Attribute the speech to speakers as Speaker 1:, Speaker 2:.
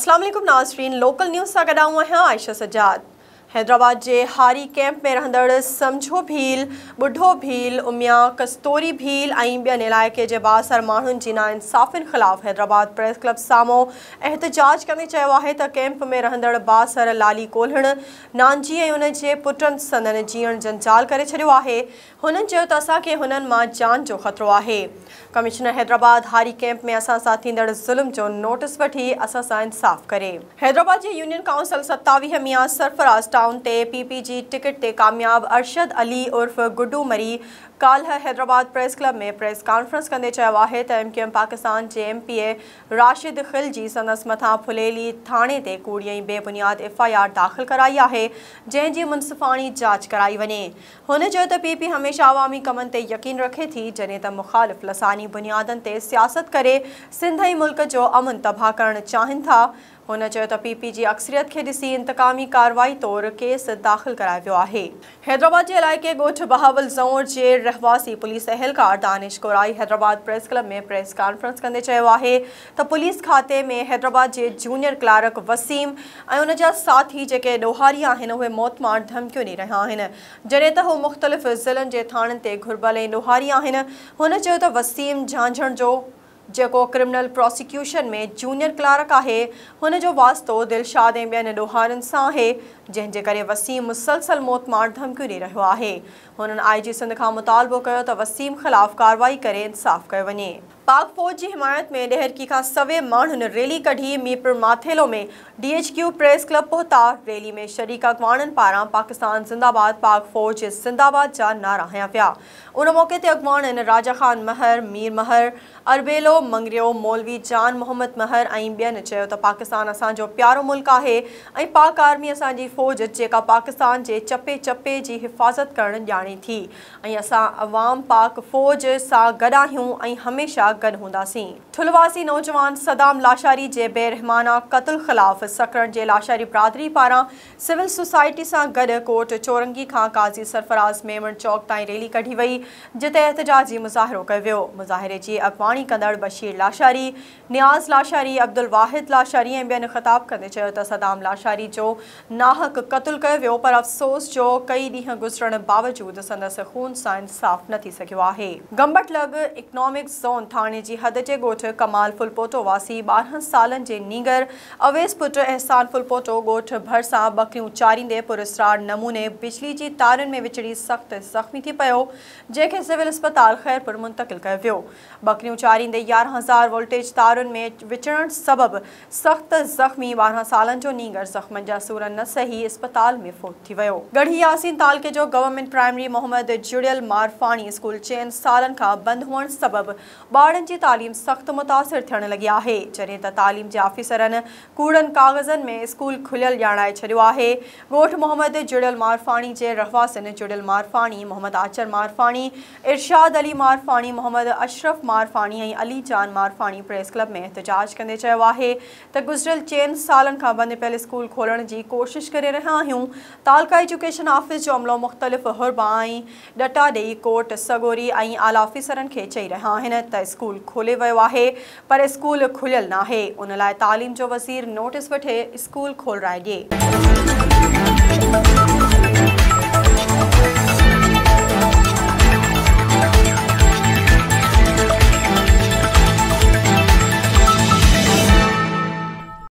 Speaker 1: अस्सलाम वालेकुम नाज़रीन, लोकल न्यूज़ सां गॾु आहियां आयशा सजाद। हैदराबाद के हारी कैंप में रहंदड़ समझो भील, बुढ़ो भील, उमिया कस्तूरी भील ऐं ॿियनि इलाइक़े जे बासर माण्हुनि जी नाइंसाफ़ियुनि ख़िलाफ़ हैदराबाद प्रेस क्लब साम्हूं एहतजाज कंदे चयो आहे त कैंप में रहंदड़ बासर लाली कोल्हण नानजी ऐं उन जे पुटनि संदनि जीअण जंजाल करे छॾियो आहे। हुननि चयो त असांखे हुननि मां जान जो ख़तरो आहे। कमिश्नर हैदराबाद हारी कैंप में असां सां थींदड़ ज़ुल्म जो नोटिस वठी असां सां इंसाफ़ करे। हैदराबाद जे यूनियन काउंसिल 27 मियां सरफराज टाउन ते पीपीजी टिकट ते कामयाब अरशद अली उर्फ गुड्डू मरी काल्ह हैदराबाद प्रेस क्लब में प्रेस कॉन्फ्रेंस कंदे चयो आहे त MQM पाकिस्तान जे MPA राशिद खिलजी संदसि मथां फुलेली थाणे ते कूड़ी ऐं बेबुनियाद FIR दाख़िल कराई आहे, जंहिंजी मुनसिफ़ाणी जांच कराई वञे। हुन चयो त PP हमेशह अवामी कमनि ते यकीन रखे थी, जॾहिं त मुख़ालिफ़ लसानी बुनियादनि ते सियासत करे सिंध ऐं मुल्क जो अमन तबाह करणु चाहिनि था। हुन चयो त PP जी अक्सरियत खे ॾिसी इंतकामी कार्रवाई तौरु केस दाख़िल करायो वियो आहे। हैदराबाद जे इलाइक़े ॻोठ बहावल ज़ौर जे रहवासी पुलिस अहलकार दानिश कोराई हैदराबाद प्रेस क्लब में प्रेस कॉन्फ्रेंस कंदे चयो आहे त पुलिस खाते में हैदराबाद जे जूनियर क्लार्क वसीम ऐं उन जा साथी जेके ॾोहारी आहिनि उहे मौतमार धमकियूं ॾेई रहिया आहिनि, जॾहिं त हू मुख़्तलिफ़ ज़िलनि जे थाणनि ते घुर्बल ऐं ॾोहारी आहिनि। हुन चयो त वसीम झांझण जो जेको क्रिमिनल प्रोसिक्यूशन में जूनियर क्लार्क आहे, हुन जो वास्तो दिलशाद ऐं ॿियनि ॾोहारियुनि सां आहे, जंहिंजे करे वसीम मुसलसल मौतमार धमकियूं ॾेई रहियो आहे। हुननि IG सिंध खां मुतालबो कयो त वसीम ख़िलाफ़ कार्रवाई करे इंसाफ़ कयो वञे। पाक फ़ौज जी हिमायत में ॾहरकी खां सवे माण्हुनि रैली कढी मीरपुर माथेलो में DHQ प्रेस क्लब पहुता। रैली में शरीक अॻवाननि पारां पाकिस्तान ज़िंदाबाद, पाक फ़ौज ज़िंदाबाद जा नारा हंया पिया। उन मौक़े ते अॻवाननि राजा खान महर, मीर महर, अरबेलो मंगरियो, मौलवी जान मोहम्मद महर ऐं ॿियनि चयो त पाकिस्तान असांजो प्यारो मुल्क आहे ऐं पाक आर्मी असांजी फ़ौज जेका पाकिस्तान जे चपे चपे जी हिफ़ाज़त करणु ॼाणे थी ऐं असां अवाम पाक फ़ौज सां गॾु आहियूं ऐं हमेशह गॾु हूंदासीं। ठुलवासी नौजवान सदाम लाशारी जे बेरहमाना क़त्ल ख़िलाफ़ सकरण जे लाशारी बिरादरी पारां सिविल सोसाइटी सां गॾु कोट चौरंगी खां काज़ी सरफराज़ मेमन चौक ताईं रैली कढी वई, जिते एहतजाजी मुज़ाहिरो कयो वियो। मुज़ाहिरे जी अॻवानी कंदड़ बशीर लाशारी, नियाज़ लाशारी, अब्दुल वाहिद लाशारी ऐं ॿियनि ख़िताब कंदे चयो त सदाम लाशारी जो नाहक क़त्ल कयो वियो, पर अफ़सोस जो कई ॾींहं गुज़रण बावजूदि संदसि खून सां इंसाफ़ न थी सघियो आहे। गंबटलग इकनॉमिक ज़ोन थाणे जी हद जे ॻोठ कमाल फुलपोटो वासी 12 सालनि जे नीगर अवेस पुट एहसान फुलपोटो ॻोठ भरिसां बकरियूं चारींदे पुरस्रार नमूने बिजली जी तारुनि में विचड़ी सख़्त ज़ख़्मी थी पियो, जंहिंखे सिविल अस्पताल ख़ैरपुर मुंतक़िल कयो वियो। बकरियूं चारींदे 11,000 वोल्टेज तारुनि में विचड़ण सबबि सख़्त ज़ख़्मी 12 सालनि जो नीगर ज़ख़्मनि जा सूर न सही अस्पताल में फ़ौत थी वियो। गढ़ी यासीन तालके जो गवर्नमेंट प्राइमरी मोहम्मद जुड़ियल मारफाणी स्कूल 4 सालनि खां बंदि हुअण सबबि ॿारनि जी तालीम सख़्त मुतासिर थियण लॻी आहे, जॾहिं त तालीम जे ऑफिसरनि कूड़नि काग़ज़नि में स्कूल खुलियल ॼाणाए छॾियो आहे। ॻोठ मोहम्मद जुड़ियल मारफाणी जे रहवासियुनि जुड़ियल मारफाणी, मोहम्मद आचर मारफाणी, इरशाद अली मारफाणी, मोहम्मद अशरफ मारफाणी ऐं अली जान मारफाणी प्रेस क्लब में एहतजाज कंदे चयो आहे त गुज़िरियल 4 सालनि खां बंदि पियल स्कूल खोलण जी कोशिश करे रहिया आहियूं। तालका एजुकेशन ऑफिस जो अमलो मुख़्तलिफ़ हुरबा ऐं डटा ॾेई कोर्ट सगोरी ऐं आला ऑफिसरनि खे चई रहिया आहिनि त स्कूल खोले वियो आहे, पर स्कूल खुलियल नाहे। उन लाइ तालीम जो वज़ीर नोटिस वठे स्कूल खोलाए ॾिए।